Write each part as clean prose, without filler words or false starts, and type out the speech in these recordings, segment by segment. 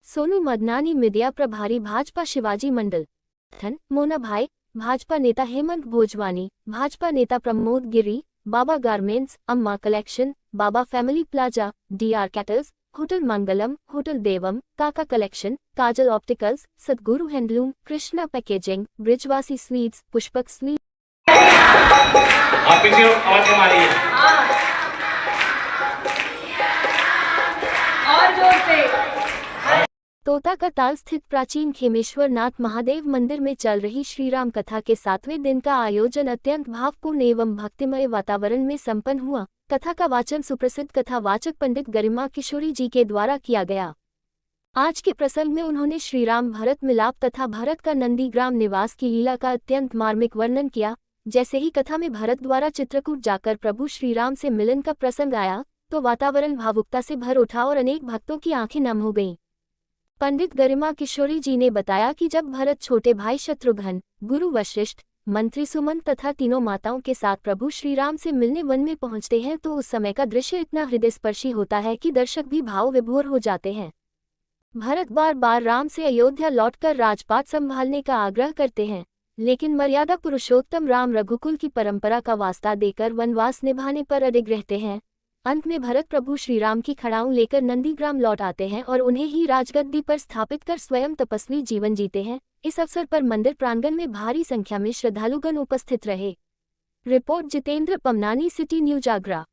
Sonu Madnani media प्रभारी भाजपा शिवाजी मंडल, मोना भाई भाजपा नेता हेमंत भोजवानी, भाजपा नेता Pramod Giri, Baba garments, Amma collection, Baba family plaza, DR cattles, hotel Mangalam, hotel Devam, Kaka collection, Kajal opticals, Sadguru handloom, Krishna packaging, Brijwasi sweets, Pushpak sweet. आप पीछे आवाज कम आ रही है। और जोर से। तोता का ताल स्थित प्राचीन खेमेश्वर नाथ महादेव मंदिर में चल रही श्रीराम कथा के 7वें दिन का आयोजन अत्यंत भावपूर्ण एवं भक्तिमय वातावरण में संपन्न हुआ। कथा का वाचन सुप्रसिद्ध कथावाचक पंडित गरिमा किशोरी जी के द्वारा किया गया। आज के प्रसंग में उन्होंने श्रीराम भरत मिलाप तथा भरत का नंदीग्राम निवास की लीला का अत्यंत मार्मिक वर्णन किया। जैसे ही कथा में भरत द्वारा चित्रकूट जाकर प्रभु श्रीराम से मिलन का प्रसंग आया तो वातावरण भावुकता से भर उठा और अनेक भक्तों की आंखें नम हो गईं। पंडित गरिमा किशोरी जी ने बताया कि जब भरत छोटे भाई शत्रुघ्न, गुरु वशिष्ठ, मंत्री सुमंत तथा तीनों माताओं के साथ प्रभु श्रीराम से मिलने वन में पहुंचते हैं तो उस समय का दृश्य इतना हृदयस्पर्शी होता है कि दर्शक भी भाव विभोर हो जाते हैं। भरत बार बार राम से अयोध्या लौटकर राजपाट संभालने का आग्रह करते हैं, लेकिन मर्यादा पुरुषोत्तम राम रघुकुल की परंपरा का वास्ता देकर वनवास निभाने पर अडिग रहते हैं। अंत में भरत प्रभु श्रीराम की खड़ाऊं लेकर नंदीग्राम लौट आते हैं और उन्हें ही राजगद्दी पर स्थापित कर स्वयं तपस्वी जीवन जीते हैं। इस अवसर पर मंदिर प्रांगण में भारी संख्या में श्रद्धालुगण उपस्थित रहे। Report Jitendra Pamnani, city news Agra.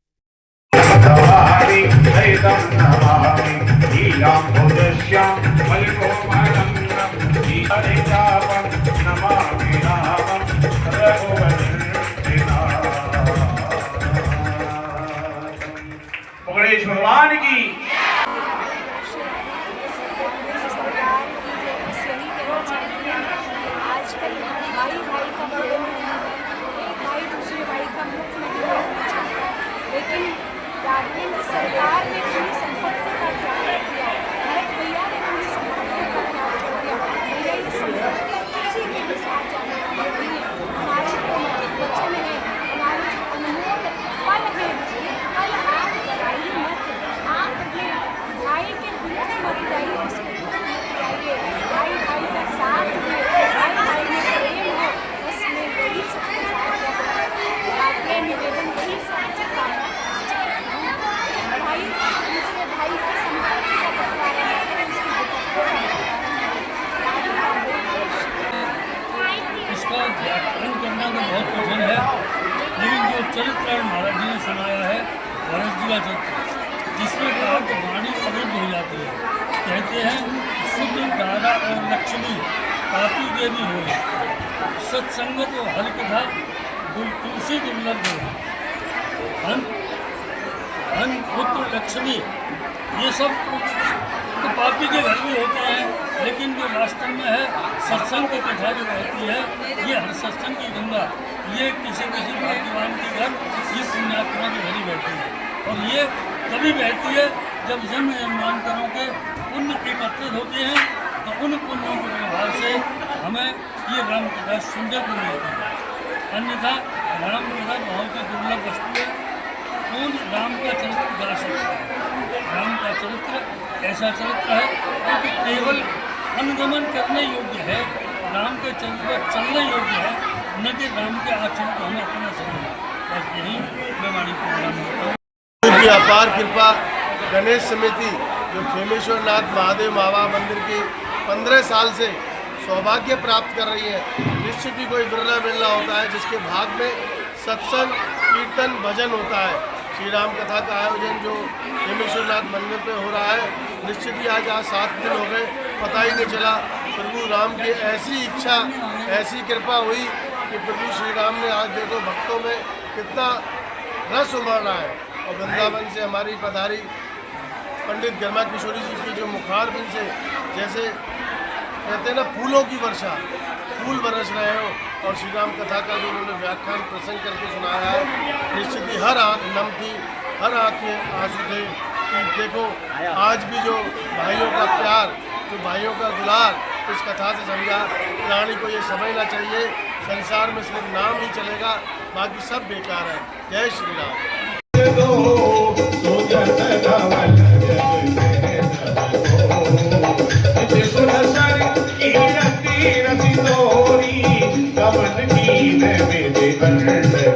भगवान की आजकल भाई भाई का प्रेम नहीं है, एक भाई दूसरे भाई का मुख नहीं देखना चाहता, लेकिन राघवेंद्र सरकार ने पूरी संपत्ति का त्याग किया, भरत भैया ने पूरी संपत्ति का त्याग कर दिया। मेरा ये संपत्ति किसी के भी साथ जाने वाली नहीं है। हमारे जो वचन है, हमारे जो अनमोल पल है, ये पल आप गवाइए मत, आप ये भाई के विरुद्ध मत जाइए, उसके विरुद्ध मत जाइए। भाई भाई का साथ दे, भाई भाई में प्रेम हो, बस मैं वही सबके साथ आपके निवेदन वही सबसे कामना भाई दूसरे भाई की संपत्ति का बंटवारा न करें, उसकी इसका व्याख्यान करना तो बहुत कठिन है, लेकिन जो चरित्र महाराज जी ने सुनाया है भरत जी का चरित्र, जिसमें कहा कि वाणी अवरुद्ध हो जाती है। कहते हैं शुद्ध दादा और लक्ष्मी पापी देवी हो, सत्संगत और हर कथा तुलसी दुर्लभ हो, धन पुत्र लक्ष्मी ये सब तो पापी के घर में होते हैं, लेकिन जो वास्तव में है सत्संग की कथा जो रहती है, ये हर सत्संग की गंगा ये किसी किसी भाग्यवान के घर ये पुण्यात्मा की भरी बहती है। और ये तभी बहती है जब जन्म जन्मांतरों के पुण्य एकत्रित होते हैं, तो उन पुण्यों के प्रभाव से हमें ये राम कथा सुनने को मिलती है। अन्यथा राम कथा बहुत ही दुर्लभ वस्तु है। कौन राम का चरित्र गा सकता है? राम का चरित्र ऐसा चरित्र है कि केवल अनुगमन करने योग्य है, राम के चरित्र पर चलने योग्य है, न कि राम के आचरण को हमें अपना सकते। बस यही मैं वाणी को प्रणाम करता हूँ। की अपार कृपा गणेश समिति जो खेमेश्वर नाथ महादेव मावा मंदिर की 15 साल से सौभाग्य प्राप्त कर रही है। निश्चित ही कोई बिरला होता है जिसके भाग में सत्संग, कीर्तन, भजन होता है। श्री राम कथा का आयोजन जो खेमेश्वर नाथ मंदिर पे हो रहा है, निश्चित ही आज 7 दिन हो गए, पता ही नहीं चला। प्रभु राम की ऐसी इच्छा, ऐसी कृपा हुई कि प्रभु श्री राम ने आज देखो भक्तों में कितना रस उमड़ रहा है। और वृंदावन से हमारी पधारी पंडित गरिमा किशोरी जी की जो मुखार बिन से जैसे कहते हैं ना फूलों की वर्षा, फूल बरस रहे हो, और श्री राम कथा का जो उन्होंने व्याख्यान प्रसंग करके सुनाया है, निश्चित ही हर आँख नम थी, हर आँखें आंसू थे कि देखो आज भी जो भाइयों का प्यार, जो भाइयों का दुलार इस कथा से समझा। प्राणी को ये समझना चाहिए संसार में सिर्फ नाम ही चलेगा, बाकी सब बेकार है। जय श्री राम। की नैवेद्य अखंड